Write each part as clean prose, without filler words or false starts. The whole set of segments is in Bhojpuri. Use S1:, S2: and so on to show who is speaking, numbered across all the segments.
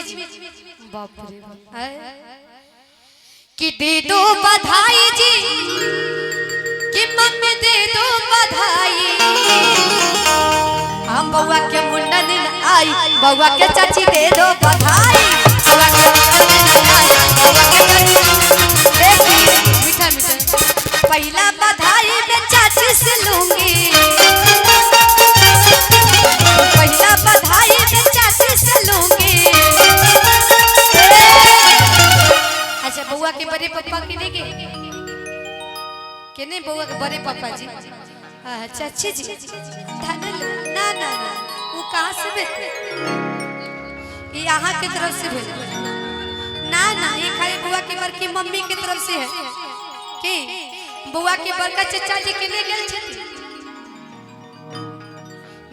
S1: जी बाप रे कि दे दो बधाई जी कि मम्मी दे दो बधाई हम बउआ के मुंडन आई बउआ के चाची दे दो बधाई बउआ के मुंडन आई बउआ के चाची मीठा मीठा पहला बधाई मैं चाची से लूंगी पहला बधाई मैं चाची से लूंगी अच्छा बउआ के बड़े पापा के नहीं के नहीं बउआ के बड़े पापा जी चाची जी ना ना ना वो कहाँ से भेजे ये यहाँ की तरफ से भेजे ना ना ये खाली बुआ की बड़की मम्मी की तरफ से है कि बुआ के बड़का चचा जी के लिए गए छथि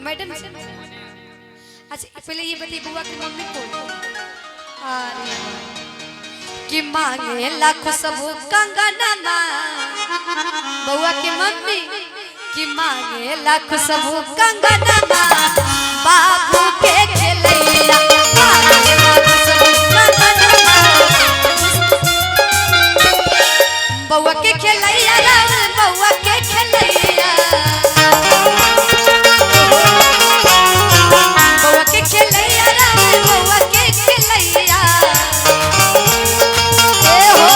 S1: मैडम अच्छा पहले ये बताइए बुआ की मम्मी को अरे कि मांगे लाख सब कंगना बुआ की मम्मी कि मांगे लाख सब कंगना बाबू के खेलैया मांगे लाख सब कंगना बउआ के खेलैया राम बउआ के खेलैया बउआ के खेलैया राम बउआ के खेलैया ए हो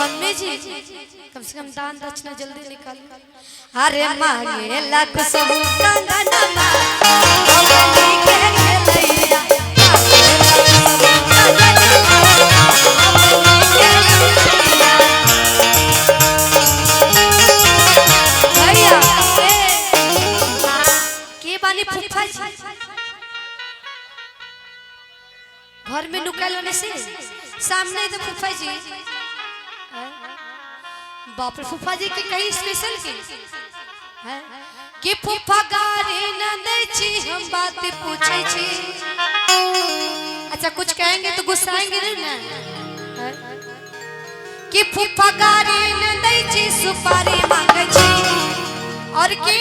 S1: मम्मी जी कम से कम दान दक्षिणा जल्दी निकाल अरे मांगे लाख सब कंगना बउआ के खेलैया भैया के बानी फूफा जी घर में नुकाल होने से सामने तो फूफा जी बाप रे फूफा जी के कहीं स्पेशल के फूफा गारे न दै छी हम बात पूछै छी अच्छा कुछ कहेंगे तो गुस्साएंगे नहीं ना कि फूफा गारे न दै छी सुपारी मांगे छी और की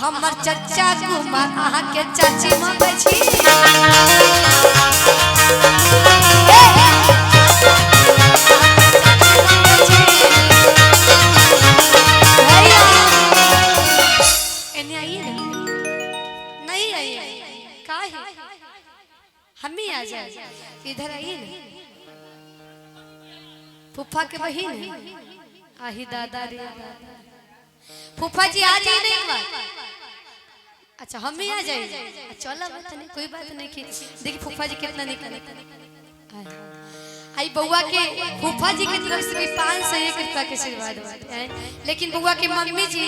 S1: हमर चचा कुमार आहा के चाची मांगे छी हम ही आ जाए इधर आइए फूफा के बहन आही दादा रे फूफा जी आ जाइए नहीं बात अच्छा हम ही आ जाए चलो बात नहीं कोई बात नहीं की देखिए फूफा जी कितना निकले आई बउआ के फूफा जी की तरफ से भी 501 रुपया के आशीर्वाद है लेकिन बउआ के मम्मी जी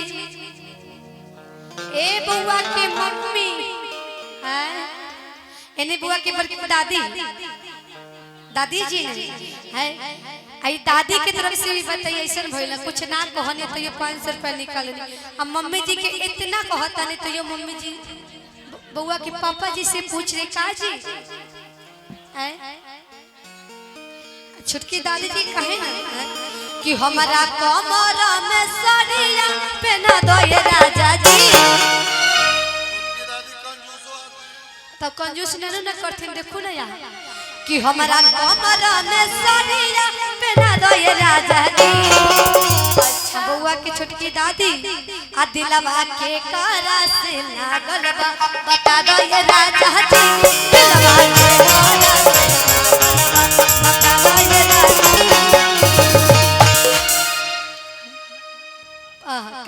S1: ए बउआ के मम्मी है एने बुआ के बड़की दादी दादी जी है आई दादी की तरफ से भी बताइए ऐसा भइल कुछ ना कहने तो ये 500 रुपया निकाल अब मम्मी जी के इतना कहता नहीं तो ये मम्मी जी बुआ के पापा जी से पूछ रहे का जी है छुटकी दादी जी कहे ना कि हमारा कमर में साड़िया पहना दो ये राजा जी तब कंजूस नहीं ना करथिन देखो ना यहाँ कि हमारा कमर में साड़िया पहना दो ये राजा जी अच्छा बउआ की छोटकी दादी आ दिलवा के कारा से लागल बा बता दो ये राजा जी दिलवा के कारा से बता दो ये राजा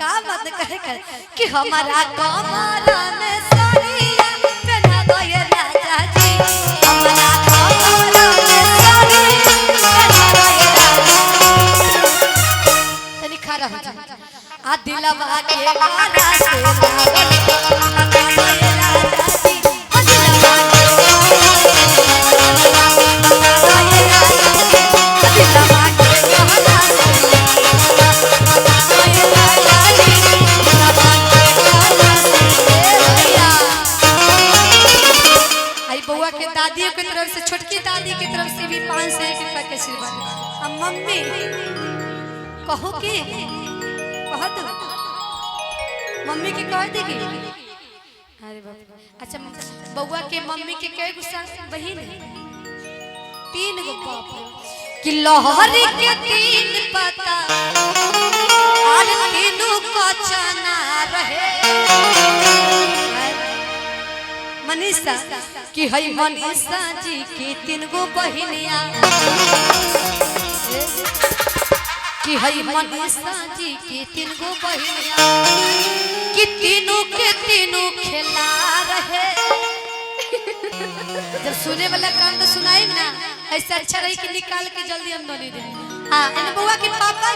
S1: का बात कहे कर कि हमारा कमर में साड़िया पहना दो ये राजा जी हमारा कमर में साड़िया पहना दो ये राजा तनी खड़ा हो जा आ दिलवा के कारा से लागल बता दो ये राजा जी आ दिलवा के बता दो ये राजा जी आ दिलवा के कारा से दादी की तरफ से छोटकी दादी की तरफ से भी 501 रुपया के आशीर्वाद अब मम्मी कहो कि कह दो मम्मी की कह देगी अरे बाप। अच्छा बउआ के मम्मी के कई गो बहिन है? 3 गो। बाप कि लहरी के 3 पता और तीनों को चना रहे। मनीषा कि हई मनीषा जी की 3 गो बहिनिया कि हई मनीषा जी की 3 गो बहिनिया कि तीनों के तीनों खिला रहे। जब सुने वाला काम तो सुनाई ना, ऐसा अच्छा रही कि निकाल के जल्दी हम दोनों दे। हाँ एने बुआ के पापा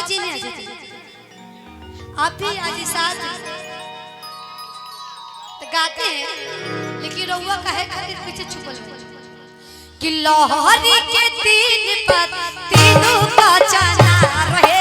S1: जी ने आज आप भी आज साथ तो गाते हैं, लेकिन रउआ कहे खातिर पीछे छुपल कि लहरी के 3 पत तीनों का चना रहे।